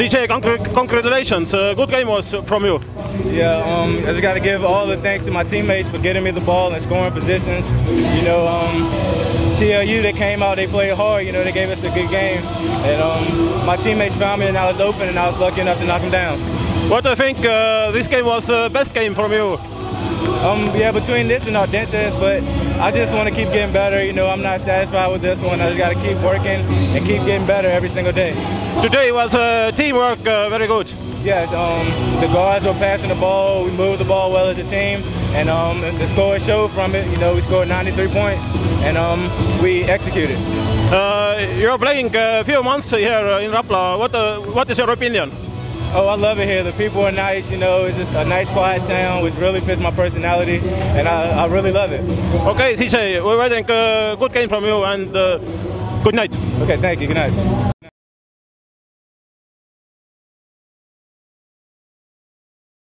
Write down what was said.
CJ, congratulations. Good game was from you. Yeah, I just got to give all the thanks to my teammates for getting me the ball and scoring positions. You know, TLU, they came out, they played hard. You know, they gave us a good game. And my teammates found me and I was open and I was lucky enough to knock them down. What do you think this game was the best game from you? Yeah, between this and Ardentes, but I just want to keep getting better. You know, I'm not satisfied with this one. I just got to keep working and keep getting better every single day. Today was teamwork very good. Yes, the guards were passing the ball. We moved the ball well as a team, and the score showed from it. You know, we scored 93 points, and we executed. You're playing a few months here in Rapla. What is your opinion? Oh, I love it here. The people are nice, you know, it's just a nice quiet town which really fits my personality, and I really love it. Okay, CJ, we're waiting a good game from you, and good night. Okay, thank you. Good night.